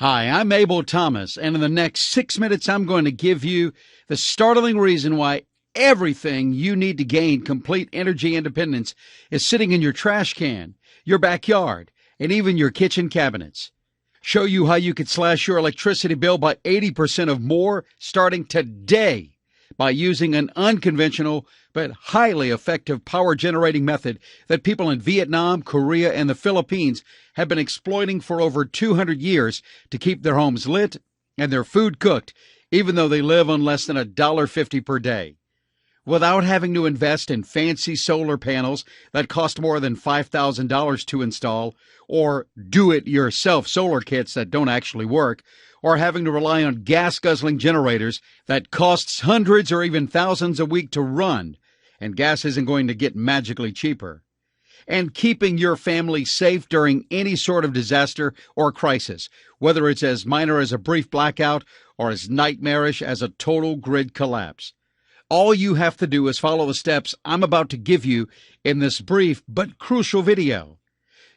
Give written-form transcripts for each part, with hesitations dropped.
Hi, I'm Abel Thomas, and in the next 6 minutes, I'm going to give you the startling reason why everything you need to gain complete energy independence is sitting in your trash can, your backyard, and even your kitchen cabinets. Show you how you could slash your electricity bill by 80% or more starting today by using an unconventional but highly effective power generating method that people in Vietnam, Korea, and the Philippines have been exploiting for over 200 years to keep their homes lit and their food cooked, even though they live on less than $1.50 per day. Without having to invest in fancy solar panels that cost more than $5,000 to install, or do-it-yourself solar kits that don't actually work, or having to rely on gas-guzzling generators that costs hundreds or even thousands a week to run, and gas isn't going to get magically cheaper. And keeping your family safe during any sort of disaster or crisis, whether it's as minor as a brief blackout or as nightmarish as a total grid collapse. All you have to do is follow the steps I'm about to give you in this brief but crucial video.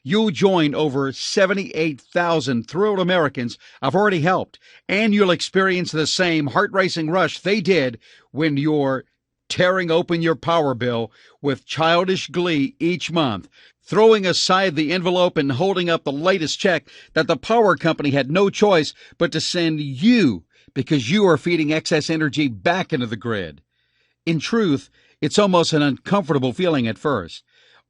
You'll join over 78,000 thrilled Americans I've already helped, and you'll experience the same heart-racing rush they did when you're tearing open your power bill with childish glee each month, throwing aside the envelope and holding up the latest check that the power company had no choice but to send you because you are feeding excess energy back into the grid. In truth, it's almost an uncomfortable feeling at first.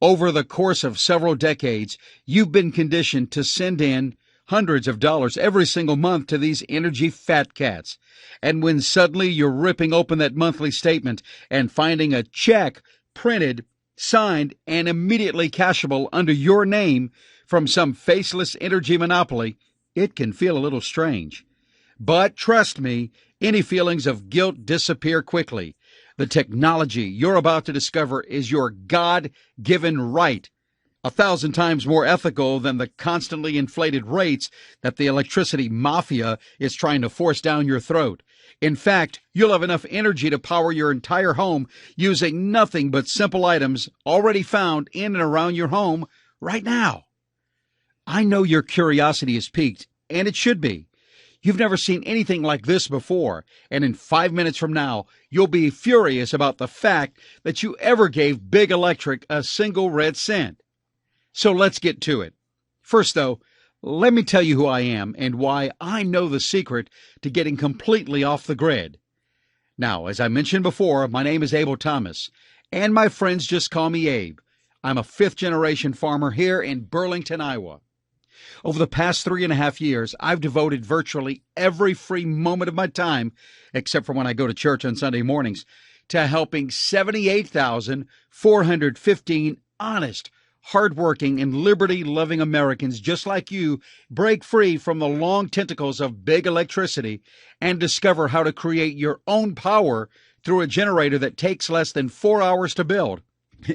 Over the course of several decades, you've been conditioned to send in hundreds of dollars every single month to these energy fat cats. And when suddenly you're ripping open that monthly statement and finding a check printed, signed, and immediately cashable under your name from some faceless energy monopoly, it can feel a little strange. But trust me, any feelings of guilt disappear quickly. The technology you're about to discover is your God-given right, 1,000 times more ethical than the constantly inflated rates that the electricity mafia is trying to force down your throat. In fact, you'll have enough energy to power your entire home using nothing but simple items already found in and around your home right now. I know your curiosity is piqued, and it should be. You've never seen anything like this before, and in 5 minutes from now, you'll be furious about the fact that you ever gave Big Electric a single red cent. So let's get to it. First, though, let me tell you who I am and why I know the secret to getting completely off the grid. Now, as I mentioned before, my name is Abel Thomas, and my friends just call me Abe. I'm a fifth-generation farmer here in Burlington, Iowa. Over the past 3.5 years, I've devoted virtually every free moment of my time, except for when I go to church on Sunday mornings, to helping 78,415 honest, hardworking, and liberty-loving Americans just like you break free from the long tentacles of big electricity and discover how to create your own power through a generator that takes less than 4 hours to build,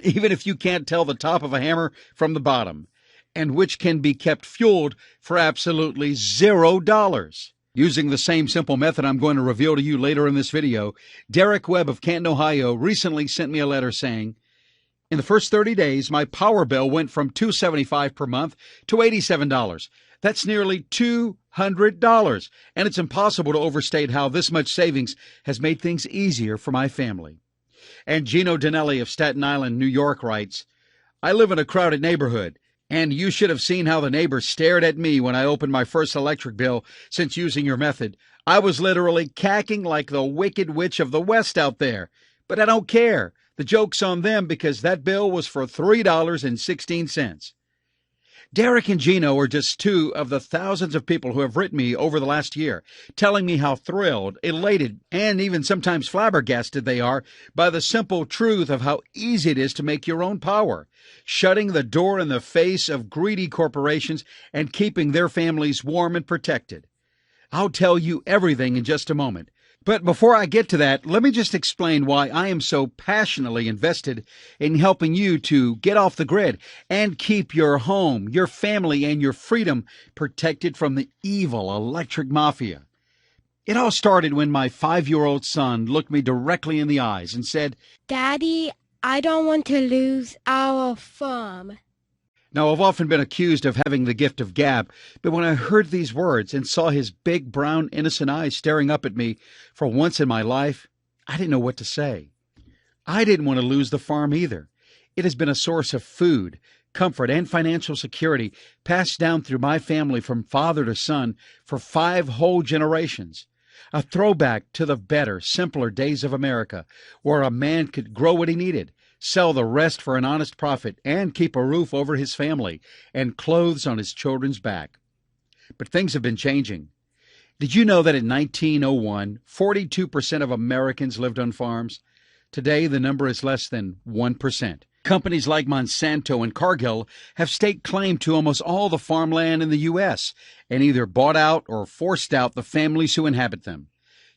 even if you can't tell the top of a hammer from the bottom, and which can be kept fueled for absolutely $0. Using the same simple method I'm going to reveal to you later in this video, Derek Webb of Canton, Ohio, recently sent me a letter saying, "In the first 30 days, my power bill went from $275 per month to $87. That's nearly $200, and it's impossible to overstate how this much savings has made things easier for my family." And Gino Donnelly of Staten Island, New York writes, "I live in a crowded neighborhood, and you should have seen how the neighbors stared at me when I opened my first electric bill since using your method. I was literally cacking like the Wicked Witch of the West out there. But I don't care. The joke's on them because that bill was for $3.16. Derek and Gino are just two of the thousands of people who have written me over the last year, telling me how thrilled, elated, and even sometimes flabbergasted they are by the simple truth of how easy it is to make your own power, shutting the door in the face of greedy corporations and keeping their families warm and protected. I'll tell you everything in just a moment. But before I get to that, let me just explain why I am so passionately invested in helping you to get off the grid and keep your home, your family, and your freedom protected from the evil electric mafia. It all started when my 5-year-old son looked me directly in the eyes and said, "Daddy, I don't want to lose our farm." Now, I've often been accused of having the gift of gab, but when I heard these words and saw his big, brown, innocent eyes staring up at me for once in my life, I didn't know what to say. I didn't want to lose the farm either. It has been a source of food, comfort, and financial security passed down through my family from father to son for 5 whole generations. A throwback to the better, simpler days of America, where a man could grow what he needed, sell the rest for an honest profit, and keep a roof over his family and clothes on his children's back. But things have been changing. Did you know that in 1901, 42% of Americans lived on farms? Today, the number is less than 1%. Companies like Monsanto and Cargill have staked claim to almost all the farmland in the U.S. and either bought out or forced out the families who inhabit them.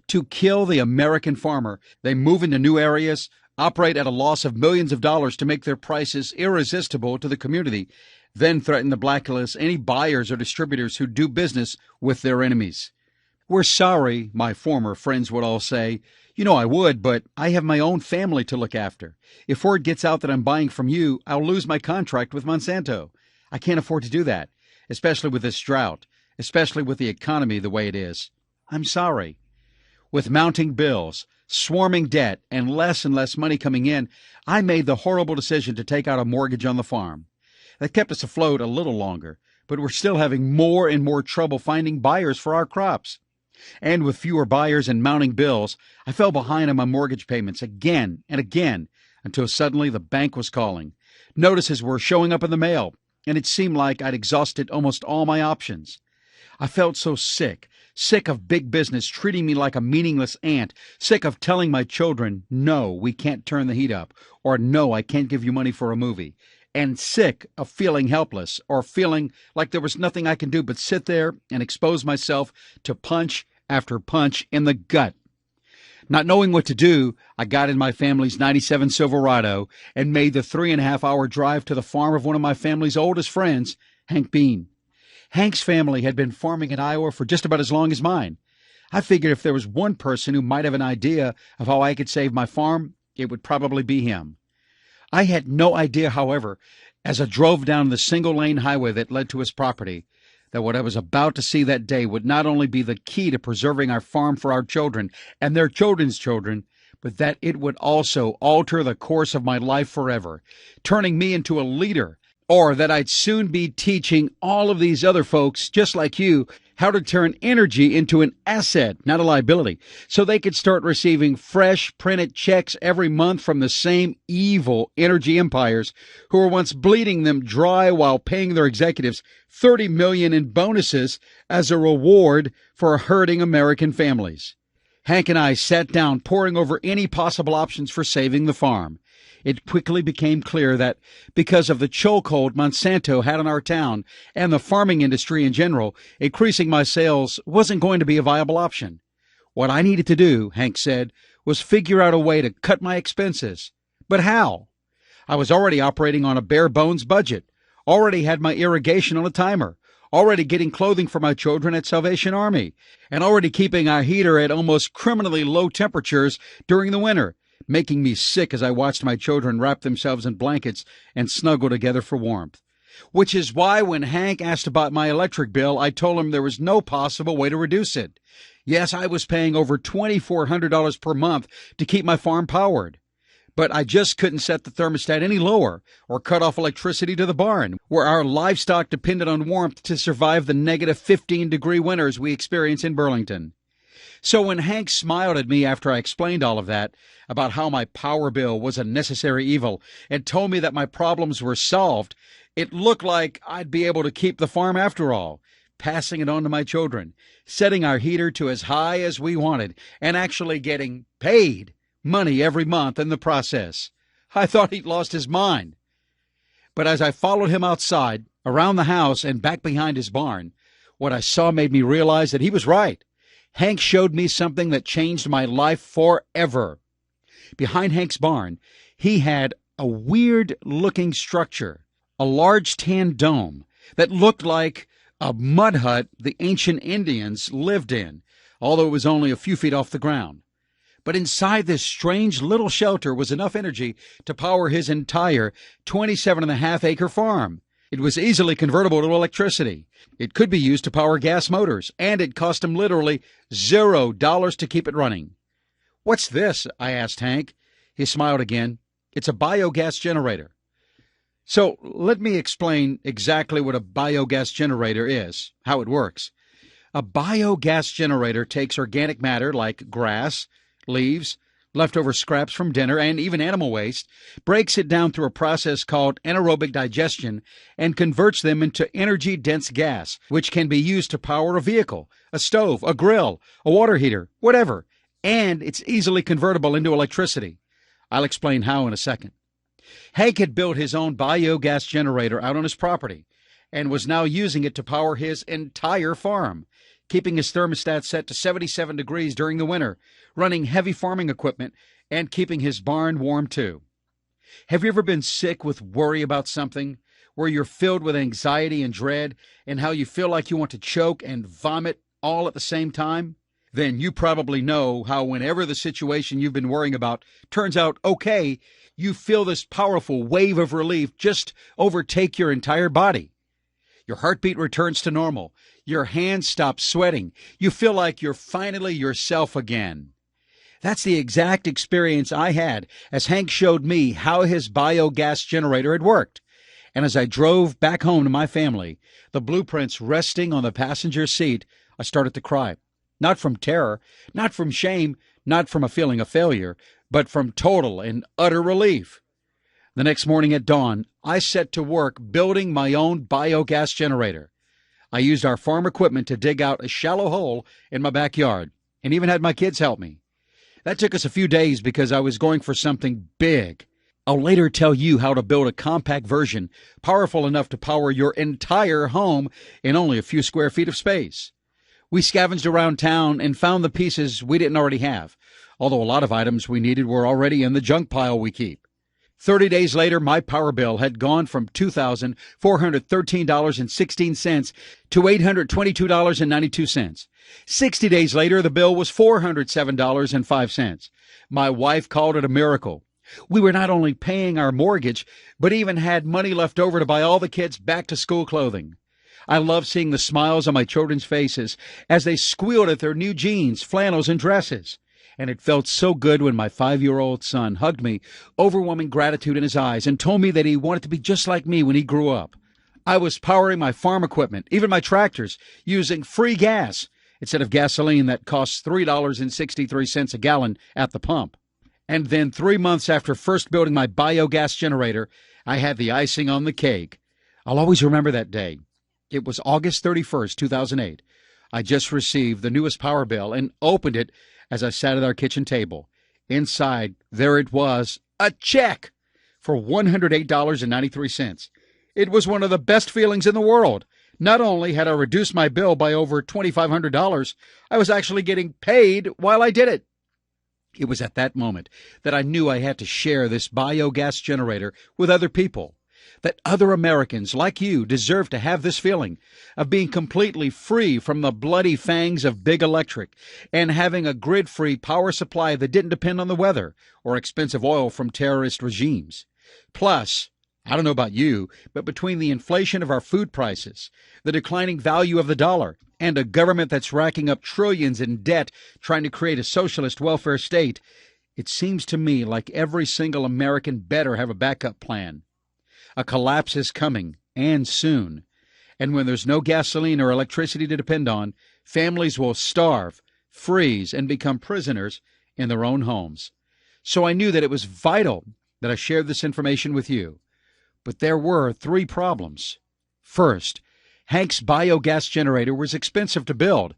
To kill the American farmer, they move into new areas, operate at a loss of millions of dollars to make their prices irresistible to the community, then threaten to blacklist any buyers or distributors who do business with their enemies. We're sorry, my former friends would all say. You know I would, but I have my own family to look after. If word gets out that I'm buying from you, I'll lose my contract with Monsanto. I can't afford to do that, especially with this drought, especially with the economy the way it is. I'm sorry. With mounting bills, swarming debt, and less money coming in, I made the horrible decision to take out a mortgage on the farm. That kept us afloat a little longer, but we're still having more and more trouble finding buyers for our crops. And with fewer buyers and mounting bills, I fell behind on my mortgage payments again and again until suddenly the bank was calling. Notices were showing up in the mail, and it seemed like I'd exhausted almost all my options. I felt so sick of big business treating me like a meaningless ant, sick of telling my children, no, we can't turn the heat up, or no, I can't give you money for a movie, and sick of feeling helpless or feeling like there was nothing I can do but sit there and expose myself to punch after punch in the gut. Not knowing what to do, I got in my family's 97 Silverado and made the 3.5-hour drive to the farm of one of my family's oldest friends, Hank Bean. Hank's family had been farming in Iowa for just about as long as mine. I figured if there was one person who might have an idea of how I could save my farm, it would probably be him. I had no idea, however, as I drove down the single-lane highway that led to his property, that what I was about to see that day would not only be the key to preserving our farm for our children and their children's children, but that it would also alter the course of my life forever, turning me into a leader, or that I'd soon be teaching all of these other folks, just like you, how to turn energy into an asset, not a liability, so they could start receiving fresh printed checks every month from the same evil energy empires who were once bleeding them dry while paying their executives $30 million in bonuses as a reward for hurting American families. Hank and I sat down poring over any possible options for saving the farm. It quickly became clear that because of the chokehold Monsanto had on our town and the farming industry in general, increasing my sales wasn't going to be a viable option. What I needed to do, Hank said, was figure out a way to cut my expenses. But how? I was already operating on a bare-bones budget, already had my irrigation on a timer, already getting clothing for my children at Salvation Army, and already keeping our heater at almost criminally low temperatures during the winter, making me sick as I watched my children wrap themselves in blankets and snuggle together for warmth. Which is why when Hank asked about my electric bill, I told him there was no possible way to reduce it. Yes, I was paying over $2,400 per month to keep my farm powered. But I just couldn't set the thermostat any lower or cut off electricity to the barn, where our livestock depended on warmth to survive the negative 15-degree winters we experience in Burlington. So when Hank smiled at me after I explained all of that, about how my power bill was a necessary evil, and told me that my problems were solved, it looked like I'd be able to keep the farm after all, passing it on to my children, setting our heater to as high as we wanted, and actually getting paid money every month in the process. I thought he'd lost his mind. But as I followed him outside, around the house, and back behind his barn, what I saw made me realize that he was right. Hank showed me something that changed my life forever. Behind Hank's barn, he had a weird-looking structure, a large tan dome that looked like a mud hut the ancient Indians lived in, although it was only a few feet off the ground. But inside this strange little shelter was enough energy to power his entire 27.5-acre farm. It was easily convertible to electricity. It could be used to power gas motors, and it cost him literally $0 to keep it running. "What's this?" I asked Hank. He smiled again. "It's a biogas generator." So let me explain exactly what a biogas generator is, how it works. A biogas generator takes organic matter like grass, leaves, leftover scraps from dinner, and even animal waste, breaks it down through a process called anaerobic digestion, and converts them into energy-dense gas, which can be used to power a vehicle, a stove, a grill, a water heater, whatever. And it's easily convertible into electricity. I'll explain how in a second. Hank had built his own biogas generator out on his property and was now using it to power his entire farm, keeping his thermostat set to 77 degrees during the winter, running heavy farming equipment, and keeping his barn warm too. Have you ever been sick with worry about something, where you're filled with anxiety and dread, and how you feel like you want to choke and vomit all at the same time? Then you probably know how whenever the situation you've been worrying about turns out okay, you feel this powerful wave of relief just overtake your entire body. Your heartbeat returns to normal. Your hands stop sweating. You feel like you're finally yourself again. That's the exact experience I had as Hank showed me how his biogas generator had worked. And as I drove back home to my family, the blueprints resting on the passenger seat, I started to cry. Not from terror, not from shame, not from a feeling of failure, but from total and utter relief. The next morning at dawn, I set to work building my own biogas generator. I used our farm equipment to dig out a shallow hole in my backyard, and even had my kids help me. That took us a few days because I was going for something big. I'll later tell you how to build a compact version, powerful enough to power your entire home in only a few square feet of space. We scavenged around town and found the pieces we didn't already have, although a lot of items we needed were already in the junk pile we keep. 30 days later, my power bill had gone from $2,413.16 to $822.92. 60 days later, the bill was $407.05. My wife called it a miracle. We were not only paying our mortgage, but even had money left over to buy all the kids back-to-school clothing. I love seeing the smiles on my children's faces as they squealed at their new jeans, flannels, and dresses. And it felt so good when my 5-year-old son hugged me, overwhelming gratitude in his eyes, and told me that he wanted to be just like me when he grew up. I was powering my farm equipment, even my tractors, using free gas instead of gasoline that costs $3.63 a gallon at the pump. And then 3 months after first building my biogas generator, I had the icing on the cake. I'll always remember that day. It was August 31st, 2008. I just received the newest power bill and opened it as I sat at our kitchen table. Inside, there it was, a check for $108.93. It was one of the best feelings in the world. Not only had I reduced my bill by over $2,500, I was actually getting paid while I did it. It was at that moment that I knew I had to share this biogas generator with other people, that other Americans like you deserve to have this feeling of being completely free from the bloody fangs of big electric and having a grid-free power supply that didn't depend on the weather or expensive oil from terrorist regimes. Plus, I don't know about you, but between the inflation of our food prices, the declining value of the dollar, and a government that's racking up trillions in debt trying to create a socialist welfare state, it seems to me like every single American better have a backup plan. A collapse is coming, and soon. And when there's no gasoline or electricity to depend on, families will starve, freeze, and become prisoners in their own homes. So I knew that it was vital that I shared this information with you. But there were 3 problems. First, Hank's biogas generator was expensive to build.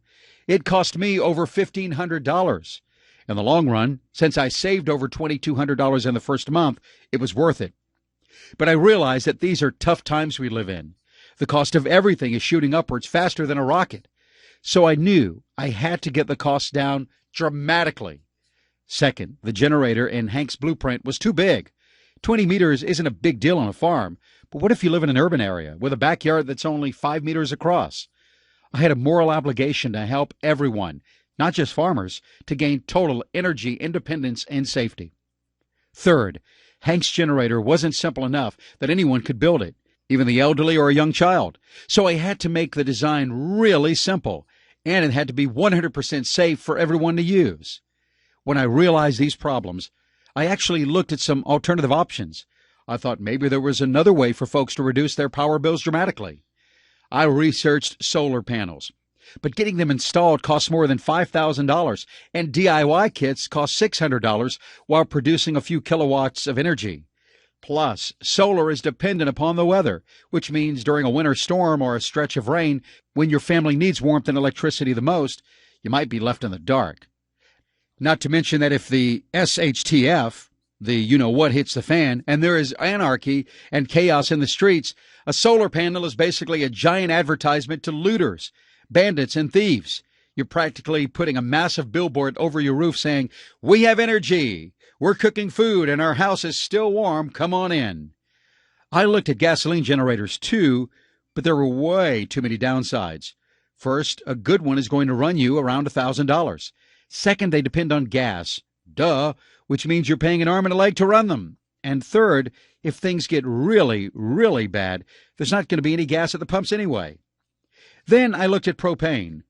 It cost me over $1,500. In the long run, since I saved over $2,200 in the first month, it was worth it. But I realize that these are tough times we live in. The cost of everything is shooting upwards faster than a rocket. So I knew I had to get the costs down dramatically. Second, the generator in Hank's blueprint was too big. 20 meters isn't a big deal on a farm, but what if you live in an urban area with a backyard that's only 5 meters across? I had a moral obligation to help everyone, not just farmers, to gain total energy independence and safety. Third, Hank's generator wasn't simple enough that anyone could build it. even the elderly or a young child. So I had to make the design really simple, and it had to be 100% safe for everyone to use. When I realized these problems, I actually looked at some alternative options. I thought maybe there was another way for folks to reduce their power bills dramatically. I researched solar panels, but getting them installed costs more than $5,000, and DIY kits cost $600 while producing a few kilowatts of energy. Plus, solar is dependent upon the weather, which means during a winter storm or a stretch of rain, when your family needs warmth and electricity the most, you might be left in the dark. Not to mention that if the SHTF, the you-know-what, hits the fan, and there is anarchy and chaos in the streets, a solar panel is basically a giant advertisement to looters, bandits, and thieves. You're practically putting a massive billboard over your roof saying, "We have energy. We're cooking food, and our house is still warm. Come on in." I looked at gasoline generators too, but there were way too many downsides. First, a good one is going to run you around $1,000. Second, they depend on gas. Duh, which means you're paying an arm and a leg to run them. And third, if things get really, really bad, there's not going to be any gas at the pumps anyway. Then I looked at propane,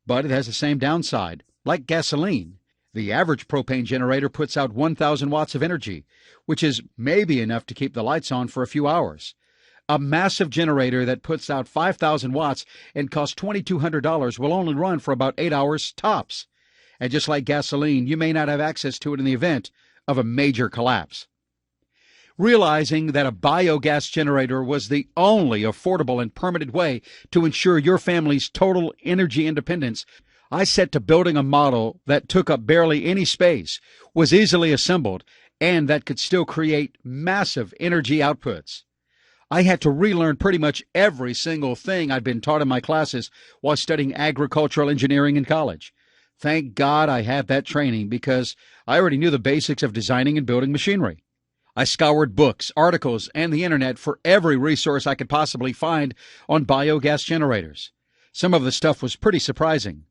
but it has the same downside. Like gasoline, the average propane generator puts out 1,000 watts of energy, which is maybe enough to keep the lights on for a few hours. A massive generator that puts out 5,000 watts and costs $2,200 will only run for about 8 hours tops. And just like gasoline, you may not have access to it in the event of a major collapse. Realizing that a biogas generator was the only affordable and permanent way to ensure your family's total energy independence, I set to building a model that took up barely any space, was easily assembled, and that could still create massive energy outputs. I had to relearn pretty much every single thing I'd been taught in my classes while studying agricultural engineering in college. Thank God I had that training because I already knew the basics of designing and building machinery. I scoured books, articles, and the internet for every resource I could possibly find on biogas generators. Some of the stuff was pretty surprising.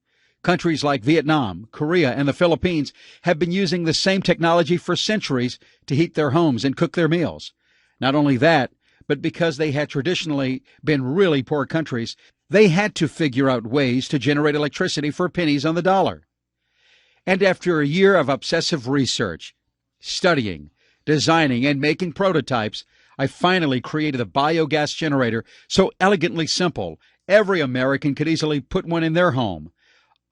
Countries like Vietnam, Korea, and the Philippines have been using the same technology for centuries to heat their homes and cook their meals. Not only that, but because they had traditionally been really poor countries, they had to figure out ways to generate electricity for pennies on the dollar. And after a year of obsessive research, studying, designing, and making prototypes, I finally created a biogas generator so elegantly simple, every American could easily put one in their home.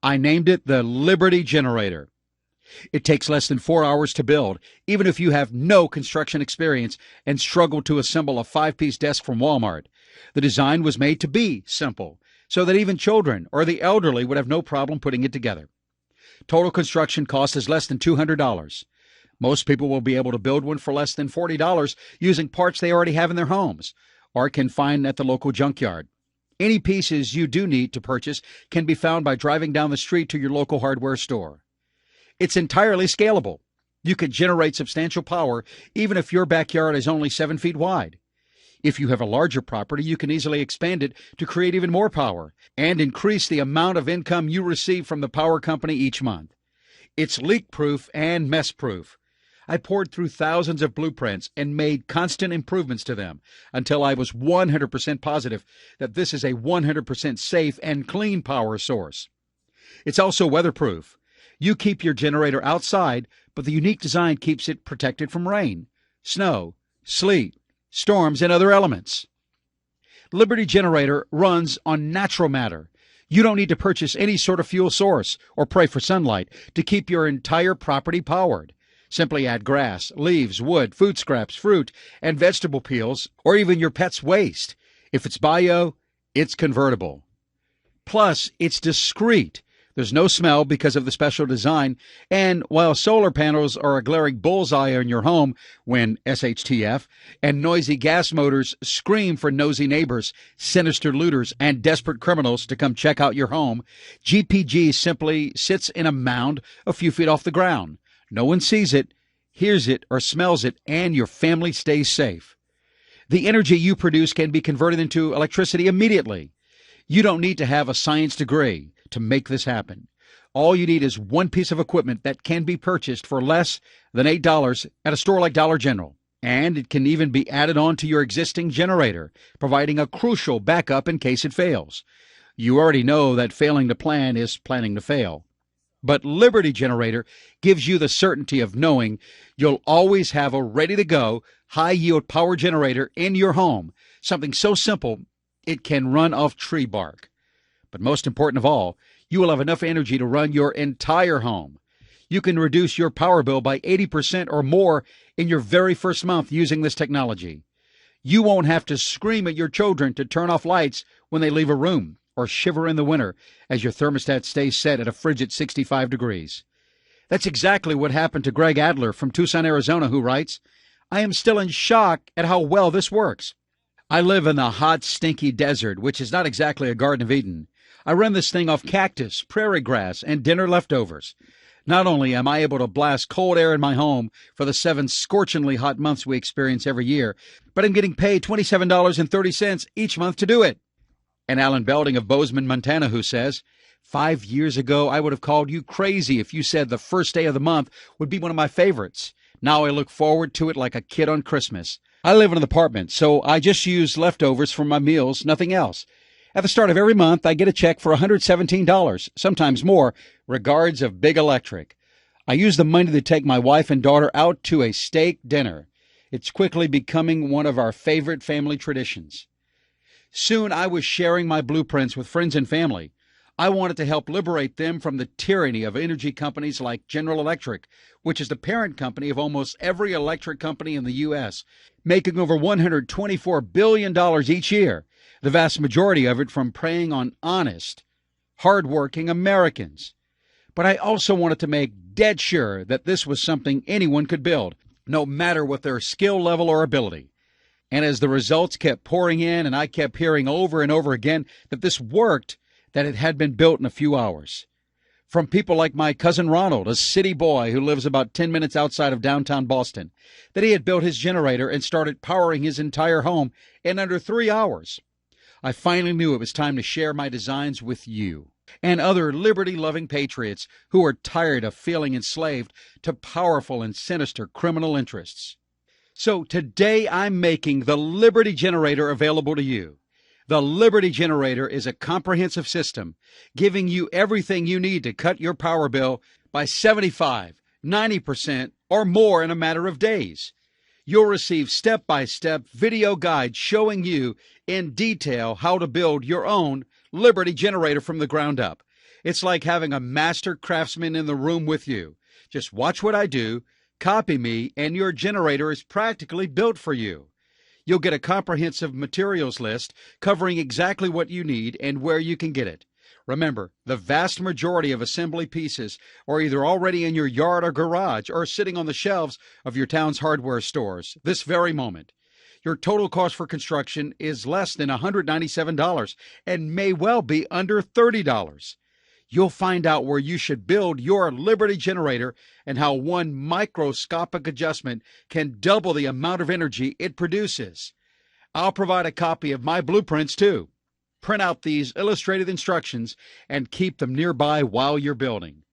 I named it the Liberty Generator. It takes less than 4 hours to build, even if you have no construction experience and struggle to assemble a 5-piece desk from Walmart. The design was made to be simple, so that even children or the elderly would have no problem putting it together. Total construction cost is less than $200. Most people will be able to build one for less than $40 using parts they already have in their homes or can find at the local junkyard. Any pieces you do need to purchase can be found by driving down the street to your local hardware store. It's entirely scalable. You can generate substantial power even if your backyard is only 7 feet wide. If you have a larger property, you can easily expand it to create even more power and increase the amount of income you receive from the power company each month. It's leak-proof and mess-proof. I poured through thousands of blueprints and made constant improvements to them until I was 100% positive that this is a 100% safe and clean power source. It's also weatherproof. You keep your generator outside, but the unique design keeps it protected from rain, snow, sleet, storms, and other elements. Liberty Generator runs on natural matter. You don't need to purchase any sort of fuel source or pray for sunlight to keep your entire property powered. Simply add grass, leaves, wood, food scraps, fruit, and vegetable peels, or even your pet's waste. If it's bio, it's convertible. Plus, it's discreet. There's no smell because of the special design, and while solar panels are a glaring bullseye on your home when SHTF and noisy gas motors scream for nosy neighbors, sinister looters, and desperate criminals to come check out your home, GPG simply sits in a mound a few feet off the ground. No one sees it, hears it, or smells it, and your family stays safe. The energy you produce can be converted into electricity immediately. You don't need to have a science degree to make this happen. All you need is one piece of equipment that can be purchased for less than $8 at a store like Dollar General. And it can even be added on to your existing generator, providing a crucial backup in case it fails. You already know that failing to plan is planning to fail. But Liberty Generator gives you the certainty of knowing you'll always have a ready-to-go, high-yield power generator in your home, something so simple it can run off tree bark. But most important of all, you will have enough energy to run your entire home. You can reduce your power bill by 80% or more in your very first month using this technology. You won't have to scream at your children to turn off lights when they leave a room, or shiver in the winter as your thermostat stays set at a frigid 65 degrees. That's exactly what happened to Greg Adler from Tucson, Arizona, who writes, "I am still in shock at how well this works. I live in the hot, stinky desert, which is not exactly a Garden of Eden. I run this thing off cactus, prairie grass, and dinner leftovers. Not only am I able to blast cold air in my home for the 7 scorchingly hot months we experience every year, but I'm getting paid $27.30 each month to do it." And Alan Belding of Bozeman, Montana, who says, 5 years ago, I would have called you crazy if you said the first day of the month would be one of my favorites. Now I look forward to it like a kid on Christmas. I live in an apartment, so I just use leftovers from my meals, nothing else. At the start of every month, I get a check for $117, sometimes more. Regards of Big Electric. I use the money to take my wife and daughter out to a steak dinner. It's quickly becoming one of our favorite family traditions. Soon I was sharing my blueprints with friends and family. I wanted to help liberate them from the tyranny of energy companies like General Electric, which is the parent company of almost every electric company in the U.S., making over $124 billion each year, the vast majority of it from preying on honest, hard-working Americans. But I also wanted to make dead sure that this was something anyone could build, no matter what their skill level or ability. And as the results kept pouring in and I kept hearing over and over again that this worked, that it had been built in a few hours. From people like my cousin Ronald, a city boy who lives about 10 minutes outside of downtown Boston, that he had built his generator and started powering his entire home in under 3 hours. I finally knew it was time to share my designs with you and other liberty-loving patriots who are tired of feeling enslaved to powerful and sinister criminal interests. So today I'm making the Liberty Generator available to you. The Liberty Generator is a comprehensive system giving you everything you need to cut your power bill by 75, 90%, or more in a matter of days. You'll receive step-by-step video guides showing you in detail how to build your own Liberty Generator from the ground up. It's like having a master craftsman in the room with you. Just watch what I do, copy me, and your generator is practically built for you. You'll get a comprehensive materials list covering exactly what you need and where you can get it. Remember, the vast majority of assembly pieces are either already in your yard or garage or sitting on the shelves of your town's hardware stores this very moment. Your total cost for construction is less than $197 and may well be under $30. You'll find out where you should build your Liberty Generator and how one microscopic adjustment can double the amount of energy it produces. I'll provide a copy of my blueprints too. Print out these illustrated instructions and keep them nearby while you're building.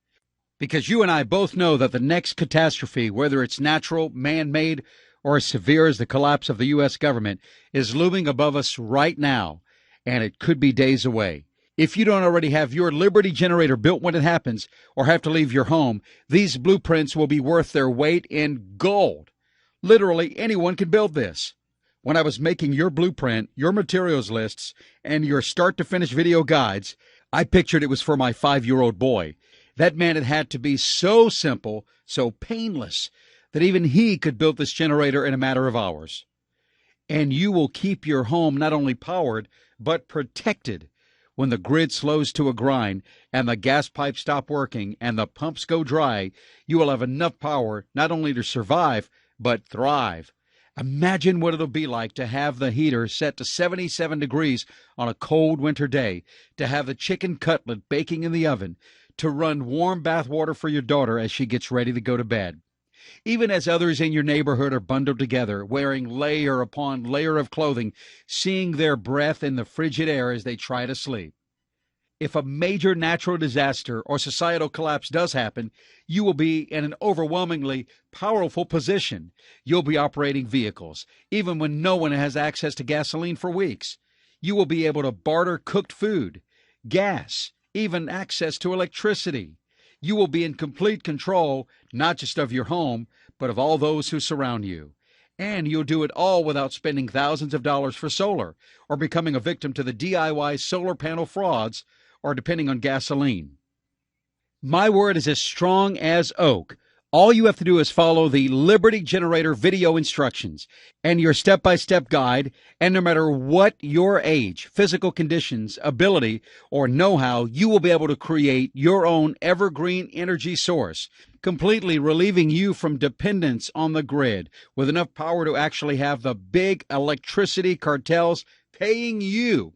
Because you and I both know that the next catastrophe, whether it's natural, man-made, or as severe as the collapse of the U.S. government, is looming above us right now, and it could be days away. If you don't already have your Liberty Generator built when it happens or have to leave your home, these blueprints will be worth their weight in gold. Literally anyone can build this. When I was making your blueprint, your materials lists, and your start-to-finish video guides, I pictured it was for my 5-year-old boy. That man it had to be so simple, so painless, that even he could build this generator in a matter of hours. And you will keep your home not only powered, but protected. When the grid slows to a grind and the gas pipes stop working and the pumps go dry, you will have enough power not only to survive, but thrive. Imagine what it'll be like to have the heater set to 77 degrees on a cold winter day, to have the chicken cutlet baking in the oven, to run warm bath water for your daughter as she gets ready to go to bed. Even as others in your neighborhood are bundled together, wearing layer upon layer of clothing, seeing their breath in the frigid air as they try to sleep. If a major natural disaster or societal collapse does happen, you will be in an overwhelmingly powerful position. You'll be operating vehicles, even when no one has access to gasoline for weeks. You will be able to barter cooked food, gas, even access to electricity. You will be in complete control, not just of your home, but of all those who surround you. And you'll do it all without spending thousands of dollars for solar, or becoming a victim to the DIY solar panel frauds, or depending on gasoline. My word is as strong as oak. All you have to do is follow the Liberty Generator video instructions and your step-by-step guide, and no matter what your age, physical conditions, ability, or know-how, you will be able to create your own evergreen energy source, completely relieving you from dependence on the grid, with enough power to actually have the big electricity cartels paying you.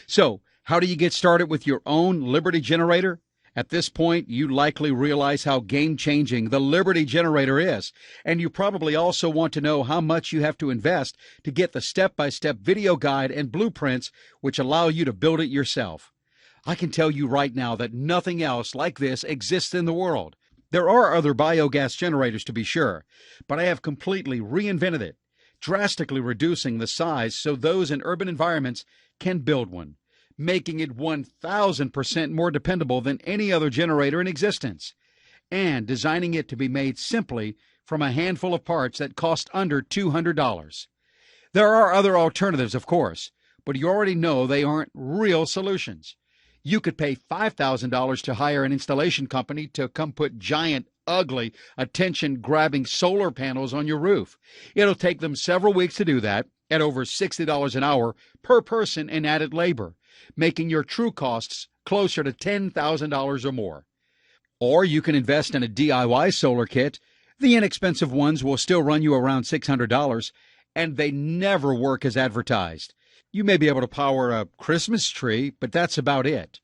So, how do you get started with your own Liberty Generator? At this point, you likely realize how game-changing the Liberty Generator is, and you probably also want to know how much you have to invest to get the step-by-step video guide and blueprints which allow you to build it yourself. I can tell you right now that nothing else like this exists in the world. There are other biogas generators, to be sure, but I have completely reinvented it, drastically reducing the size so those in urban environments can build one, making it 1,000% more dependable than any other generator in existence, and designing it to be made simply from a handful of parts that cost under $200. There are other alternatives, of course, but you already know they aren't real solutions. You could pay $5,000 to hire an installation company to come put giant, ugly, attention-grabbing solar panels on your roof. It'll take them several weeks to do that at over $60 an hour per person in added labor, making your true costs closer to $10,000 or more. Or you can invest in a DIY solar kit. The inexpensive ones will still run you around $600, and they never work as advertised. You may be able to power a Christmas tree, but that's about it.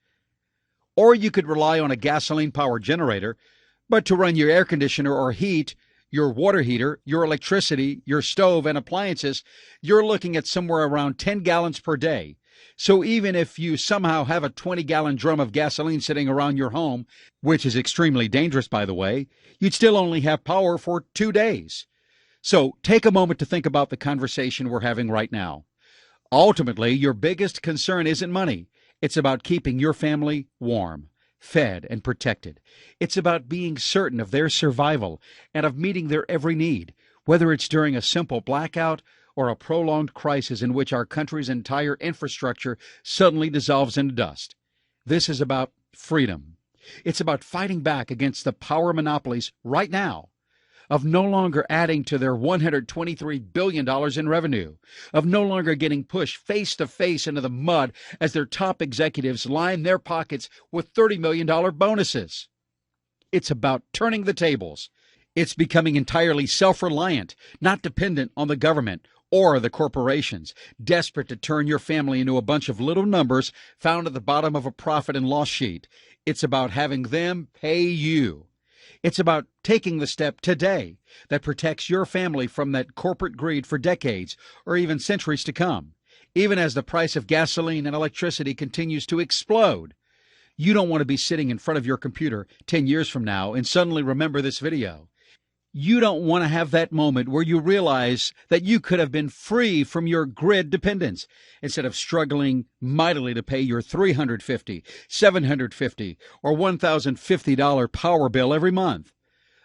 Or you could rely on a gasoline-powered generator, but to run your air conditioner or heat, your water heater, your electricity, your stove, and appliances, you're looking at somewhere around 10 gallons per day. So even if you somehow have a 20-gallon drum of gasoline sitting around your home, which is extremely dangerous, by the way, you'd still only have power for 2 days. So take a moment to think about the conversation we're having right now. Ultimately, your biggest concern isn't money. It's about keeping your family warm, fed, and protected. It's about being certain of their survival and of meeting their every need, whether it's during a simple blackout or a prolonged crisis in which our country's entire infrastructure suddenly dissolves into dust. This is about freedom. It's about fighting back against the power monopolies right now, of no longer adding to their $123 billion in revenue, of no longer getting pushed face to face into the mud as their top executives line their pockets with $30 million bonuses. It's about turning the tables. It's becoming entirely self-reliant, not dependent on the government or the corporations, desperate to turn your family into a bunch of little numbers found at the bottom of a profit and loss sheet. It's about having them pay you. It's about taking the step today that protects your family from that corporate greed for decades or even centuries to come, even as the price of gasoline and electricity continues to explode. You don't want to be sitting in front of your computer 10 years from now and suddenly remember this video. You don't want to have that moment where you realize that you could have been free from your grid dependence instead of struggling mightily to pay your $350, $750, or $1,050 power bill every month.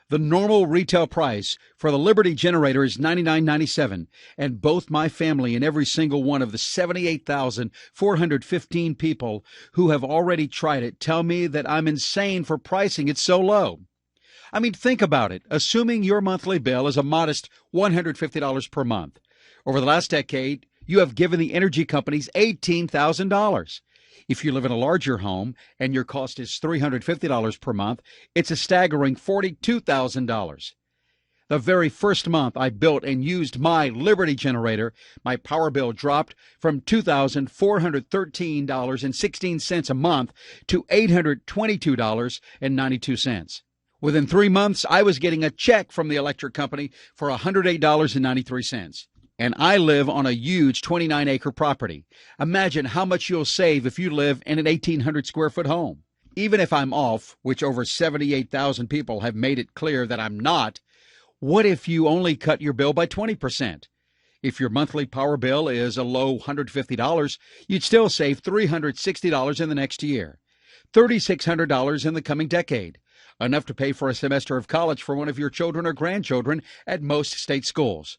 The normal retail price for the Liberty Generator is $99.97, and both my family and every single one of the 78,415 people who have already tried it tell me that I'm insane for pricing it so low. I mean, think about it. Assuming your monthly bill is a modest $150 per month. Over the last decade, you have given the energy companies $18,000. If you live in a larger home and your cost is $350 per month, it's a staggering $42,000. The very first month I built and used my Liberty Generator, my power bill dropped from $2,413.16 a month to $822.92. Within 3 months, I was getting a check from the electric company for $108.93. And I live on a huge 29-acre property. Imagine how much you'll save if you live in an 1,800 square foot home. Even if I'm off, which over 78,000 people have made it clear that I'm not, what if you only cut your bill by 20%? If your monthly power bill is a low $150, you'd still save $360 in the next year, $3,600 in the coming decade, enough to pay for a semester of college for one of your children or grandchildren at most state schools.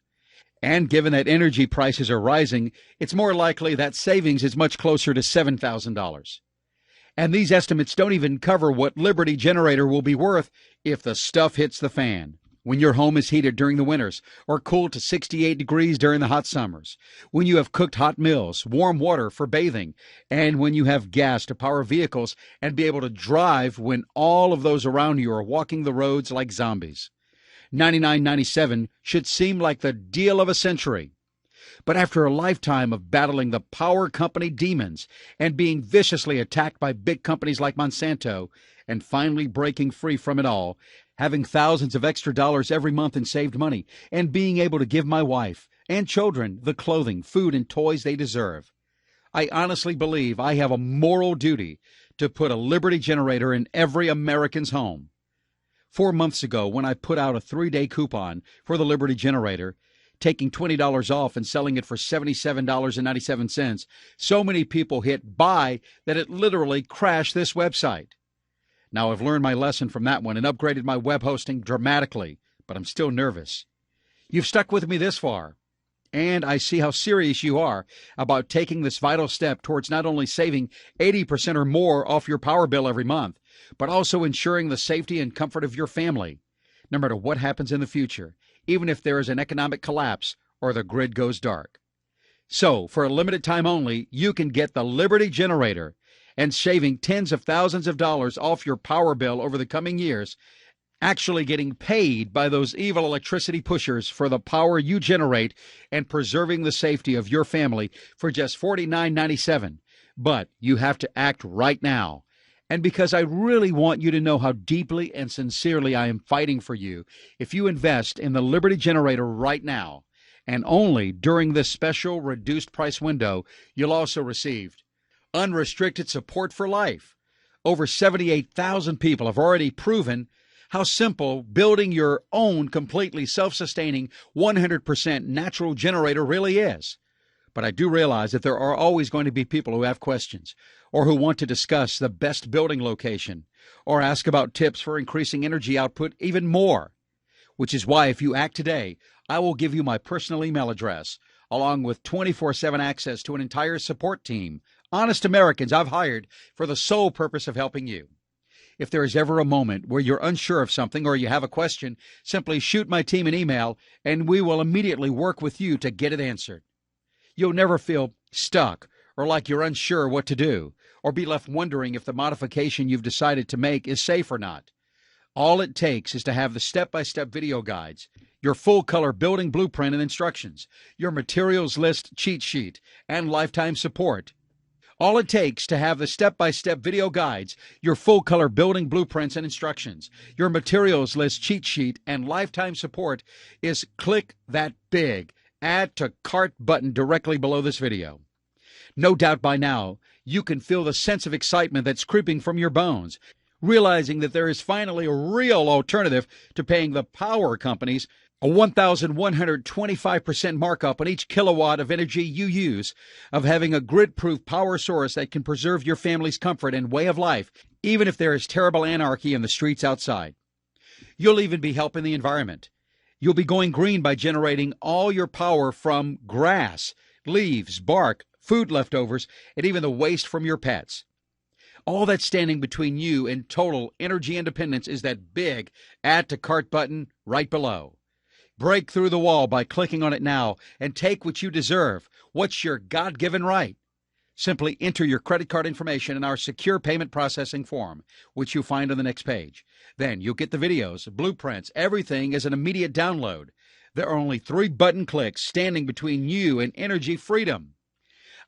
And given that energy prices are rising, it's more likely that savings is much closer to $7,000. And these estimates don't even cover what Liberty Generator will be worth if the stuff hits the fan. When your home is heated during the winters or cooled to 68 degrees during the hot summers, when you have cooked hot meals, warm water for bathing, and when you have gas to power vehicles and be able to drive when all of those around you are walking the roads like zombies. $99.97 should seem like the deal of a century. But after a lifetime of battling the power company demons and being viciously attacked by big companies like Monsanto and finally breaking free from it all, having thousands of extra dollars every month in saved money, and being able to give my wife and children the clothing, food, and toys they deserve, I honestly believe I have a moral duty to put a Liberty Generator in every American's home. 4 months ago, when I put out a 3-day coupon for the Liberty Generator, taking $20 off and selling it for $77.97, so many people hit buy that it literally crashed this website. Now, I've learned my lesson from that one and upgraded my web hosting dramatically, but I'm still nervous. You've stuck with me this far, and I see how serious you are about taking this vital step towards not only saving 80% or more off your power bill every month, but also ensuring the safety and comfort of your family, no matter what happens in the future, even if there is an economic collapse or the grid goes dark. So, for a limited time only, you can get the Liberty Generator, and saving tens of thousands of dollars off your power bill over the coming years, actually getting paid by those evil electricity pushers for the power you generate and preserving the safety of your family for just $49.97. But you have to act right now. And because I really want you to know how deeply and sincerely I am fighting for you, if you invest in the Liberty Generator right now, and only during this special reduced price window, you'll also receive unrestricted support for life. Over 78,000 people have already proven how simple building your own completely self-sustaining 100% natural generator really is. But I do realize that there are always going to be people who have questions or who want to discuss the best building location or ask about tips for increasing energy output even more, which is why if you act today, I will give you my personal email address along with 24/7 access to an entire support team, honest Americans I've hired for the sole purpose of helping you. If there is ever a moment where you're unsure of something or you have a question, simply shoot my team an email and we will immediately work with you to get it answered. You'll never feel stuck or like you're unsure what to do or be left wondering if the modification you've decided to make is safe or not. All it takes is to have the step-by-step video guides, your full-color building blueprint and instructions, your materials list cheat sheet, and lifetime support. All it takes to have the step-by-step video guides, your full-color building blueprints and instructions, your materials list cheat sheet, and lifetime support is click that big Add to Cart button directly below this video. No doubt by now, you can feel the sense of excitement that's creeping from your bones, realizing that there is finally a real alternative to paying the power companies a 1,125% markup on each kilowatt of energy you use, of having a grid-proof power source that can preserve your family's comfort and way of life, even if there is terrible anarchy in the streets outside. You'll even be helping the environment. You'll be going green by generating all your power from grass, leaves, bark, food leftovers, and even the waste from your pets. All that's standing between you and total energy independence is that big Add to Cart button right below. Break through the wall by clicking on it now and take what you deserve. What's your God-given right? Simply enter your credit card information in our secure payment processing form, which you'll find on the next page. Then you'll get the videos, blueprints, everything as an immediate download. There are only 3 button clicks standing between you and energy freedom.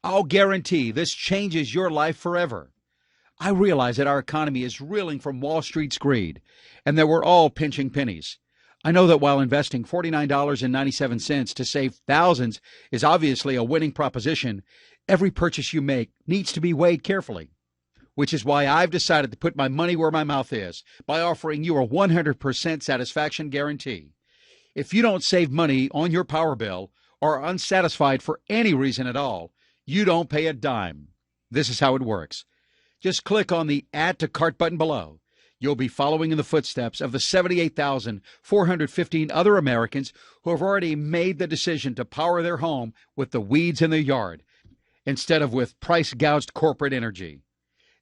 I'll guarantee this changes your life forever. I realize that our economy is reeling from Wall Street's greed and that we're all pinching pennies. I know that while investing $49.97 to save thousands is obviously a winning proposition, every purchase you make needs to be weighed carefully, which is why I've decided to put my money where my mouth is by offering you a 100% satisfaction guarantee. If you don't save money on your power bill or are unsatisfied for any reason at all, you don't pay a dime. This is how it works. Just click on the Add to Cart button below. You'll be following in the footsteps of the 78,415 other Americans who have already made the decision to power their home with the weeds in their yard instead of with price-gouged corporate energy.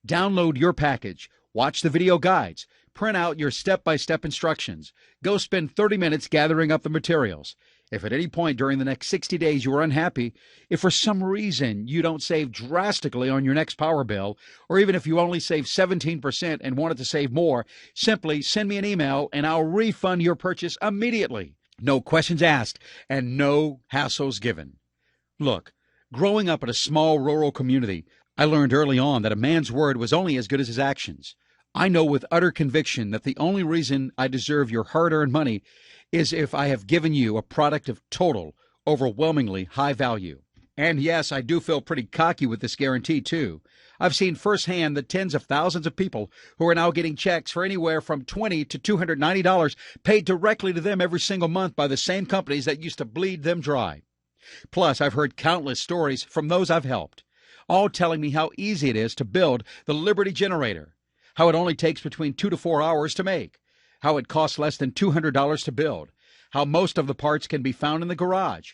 Download your package, watch the video guides, print out your step-by-step instructions, go spend 30 minutes gathering up the materials. If at any point during the next 60 days you are unhappy, if for some reason you don't save drastically on your next power bill, or even if you only save 17% and wanted to save more, simply send me an email and I'll refund your purchase immediately. No questions asked and no hassles given. Look, growing up in a small rural community, I learned early on that a man's word was only as good as his actions. I know with utter conviction that the only reason I deserve your hard-earned money is if I have given you a product of total, overwhelmingly high value. And yes, I do feel pretty cocky with this guarantee, too. I've seen firsthand the tens of thousands of people who are now getting checks for anywhere from $20 to $290 paid directly to them every single month by the same companies that used to bleed them dry. Plus, I've heard countless stories from those I've helped, all telling me how easy it is to build the Liberty generator, how it only takes between 2 to 4 hours to make, how it costs less than $200 to build, how most of the parts can be found in the garage,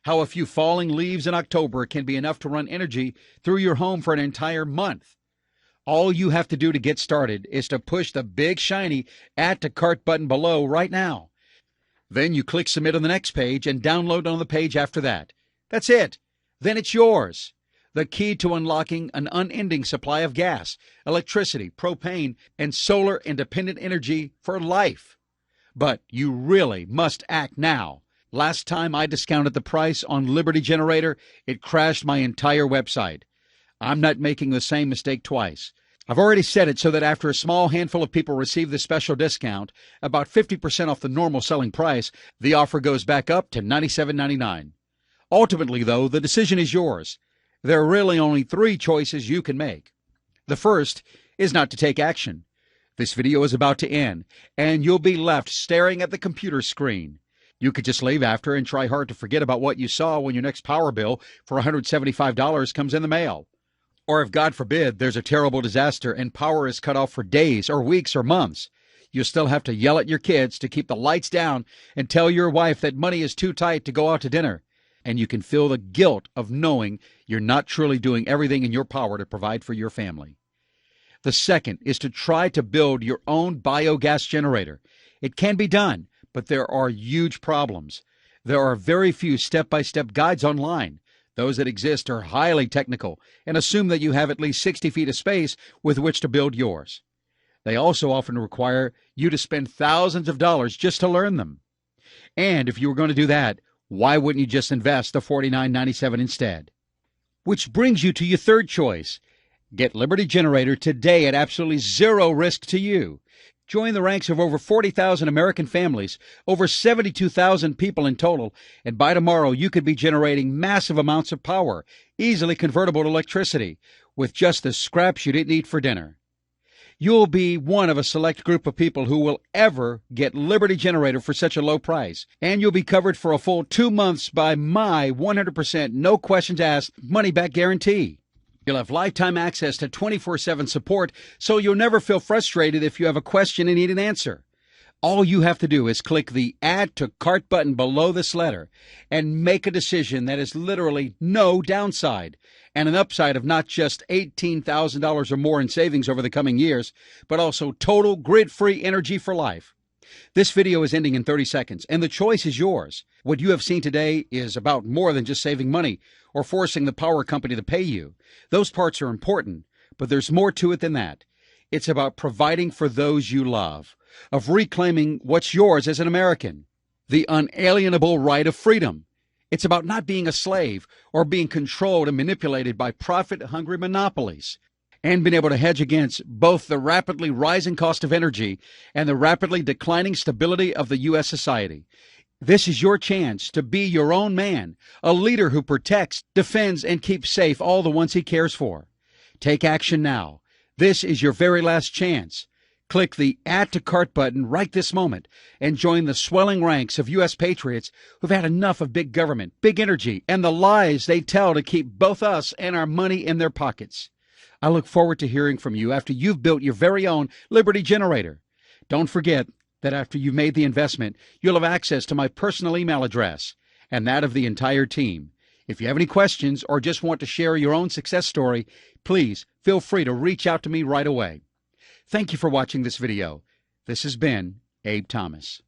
how a few falling leaves in October can be enough to run energy through your home for an entire month. All you have to do to get started is to push the big shiny Add to Cart button below right now. Then you click Submit on the next page and download on the page after that. That's it. Then it's yours. The key to unlocking an unending supply of gas, electricity, propane, and solar-independent energy for life. But you really must act now. Last time I discounted the price on Liberty Generator, it crashed my entire website. I'm not making the same mistake twice. I've already set it so that after a small handful of people receive this special discount, about 50% off the normal selling price, the offer goes back up to $97.99. Ultimately, though, the decision is yours. There are really only 3 choices you can make. The first is not to take action. This video is about to end, and you'll be left staring at the computer screen. You could just leave after and try hard to forget about what you saw when your next power bill for $175 comes in the mail. Or if, God forbid, there's a terrible disaster and power is cut off for days or weeks or months, you'll still have to yell at your kids to keep the lights down and tell your wife that money is too tight to go out to dinner. And you can feel the guilt of knowing you're not truly doing everything in your power to provide for your family. The second is to try to build your own biogas generator. It can be done, but there are huge problems. There are very few step-by-step guides online. Those that exist are highly technical and assume that you have at least 60 feet of space with which to build yours. They also often require you to spend thousands of dollars just to learn them. And if you were going to do that, why wouldn't you just invest the $49.97 instead? Which brings you to your third choice. Get Liberty Generator today at absolutely zero risk to you. Join the ranks of over 40,000 American families, over 72,000 people in total, and by tomorrow you could be generating massive amounts of power, easily convertible to electricity, with just the scraps you didn't eat for dinner. You'll be one of a select group of people who will ever get Liberty Generator for such a low price. And you'll be covered for a full 2 months by my 100% no questions asked money-back guarantee. You'll have lifetime access to 24/7 support, so you'll never feel frustrated if you have a question and need an answer. All you have to do is click the Add to Cart button below this letter and make a decision that is literally no downside and an upside of not just $18,000 or more in savings over the coming years, but also total grid-free energy for life. This video is ending in 30 seconds, and the choice is yours. What you have seen today is about more than just saving money or forcing the power company to pay you. Those parts are important, but there's more to it than that. It's about providing for those you love, of reclaiming what's yours as an American, the unalienable right of freedom. It's about not being a slave or being controlled and manipulated by profit-hungry monopolies. and been able to hedge against both the rapidly rising cost of energy and the rapidly declining stability of the U.S. society. This is your chance to be your own man, a leader who protects, defends, and keeps safe all the ones he cares for. Take action now. This is your very last chance. Click the Add to Cart button right this moment and join the swelling ranks of U.S. patriots who've had enough of big government, big energy, and the lies they tell to keep both us and our money in their pockets. I look forward to hearing from you after you've built your very own Liberty generator. Don't forget that after you've made the investment, you'll have access to my personal email address and that of the entire team. If you have any questions or just want to share your own success story, please feel free to reach out to me right away. Thank you for watching this video. This has been Abe Thomas.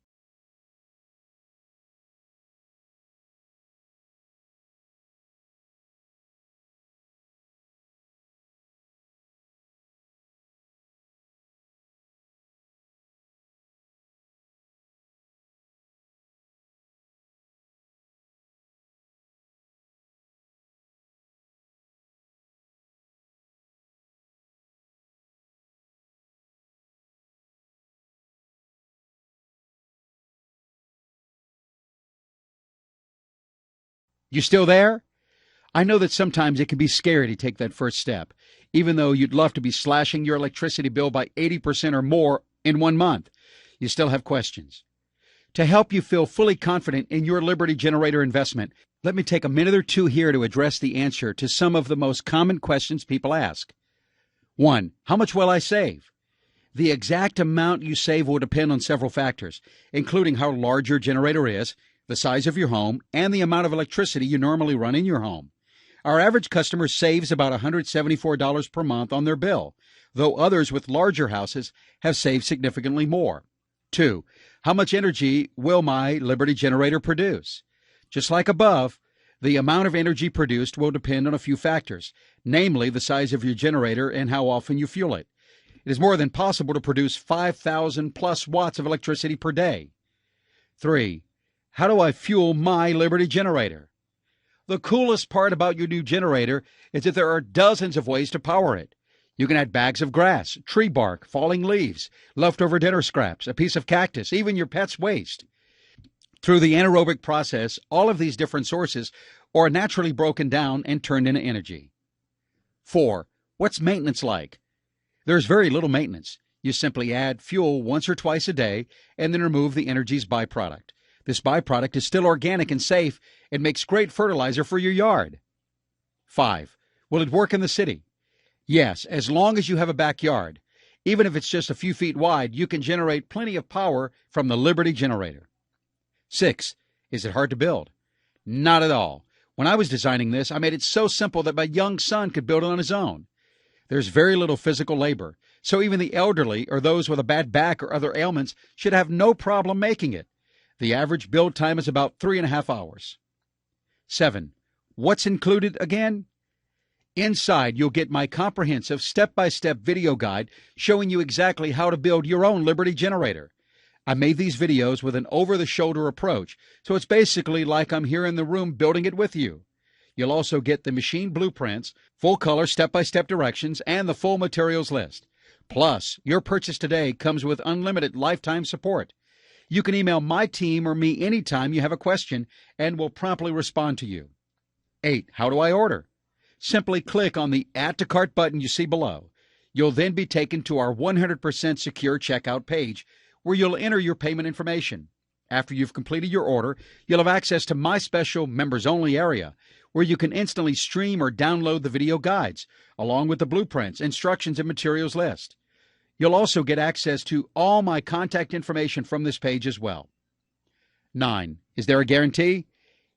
You still there? I know that sometimes it can be scary to take that first step, even though you'd love to be slashing your electricity bill by 80% or more in 1 month. You still have questions. To help you feel fully confident in your Liberty generator investment, let me take a minute or two here to address the answer to some of the most common questions people ask. 1. How much will I save? The exact amount you save will depend on several factors, including how large your generator is, the size of your home, and the amount of electricity you normally run in your home. Our average customer saves about $174 per month on their bill, though others with larger houses have saved significantly more. 2. How much energy will my Liberty generator produce? Just like above, the amount of energy produced will depend on a few factors, namely the size of your generator and how often you fuel it. It is more than possible to produce 5,000 plus watts of electricity per day. 3. How do I fuel my Liberty generator? The coolest part about your new generator is that there are dozens of ways to power it. You can add bags of grass, tree bark, falling leaves, leftover dinner scraps, a piece of cactus, even your pet's waste. Through the anaerobic process, all of these different sources are naturally broken down and turned into energy. 4. What's maintenance like? There's very little maintenance. You simply add fuel once or twice a day and then remove the energy's byproduct. This byproduct is still organic and safe and makes great fertilizer for your yard. 5. Will it work in the city? Yes, as long as you have a backyard. Even if it's just a few feet wide, you can generate plenty of power from the Liberty generator. 6. Is it hard to build? Not at all. When I was designing this, I made it so simple that my young son could build it on his own. There's very little physical labor, so even the elderly or those with a bad back or other ailments should have no problem making it. The average build time is about 3.5 hours. 7. What's included again? Inside, you'll get my comprehensive step-by-step video guide showing you exactly how to build your own Liberty generator. I made these videos with an over-the-shoulder approach, so it's basically like I'm here in the room building it with you. You'll also get the machine blueprints, full-color step-by-step directions, and the full materials list. Plus, your purchase today comes with unlimited lifetime support. You can email my team or me anytime you have a question, and we'll promptly respond to you. 8. How do I order? Simply click on the Add to Cart button you see below. You'll then be taken to our 100% secure checkout page, where you'll enter your payment information. After you've completed your order, you'll have access to my special members-only area, where you can instantly stream or download the video guides, along with the blueprints, instructions, and materials list. You'll also get access to all my contact information from this page as well. 9. Is there a guarantee?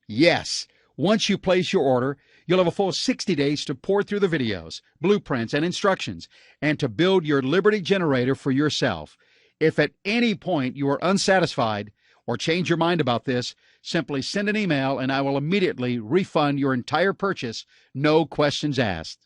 Yes. Once you place your order, you'll have a full 60 days to pour through the videos, blueprints, and instructions, and to build your Liberty generator for yourself. If at any point you are unsatisfied or change your mind about this, simply send an email and I will immediately refund your entire purchase, no questions asked.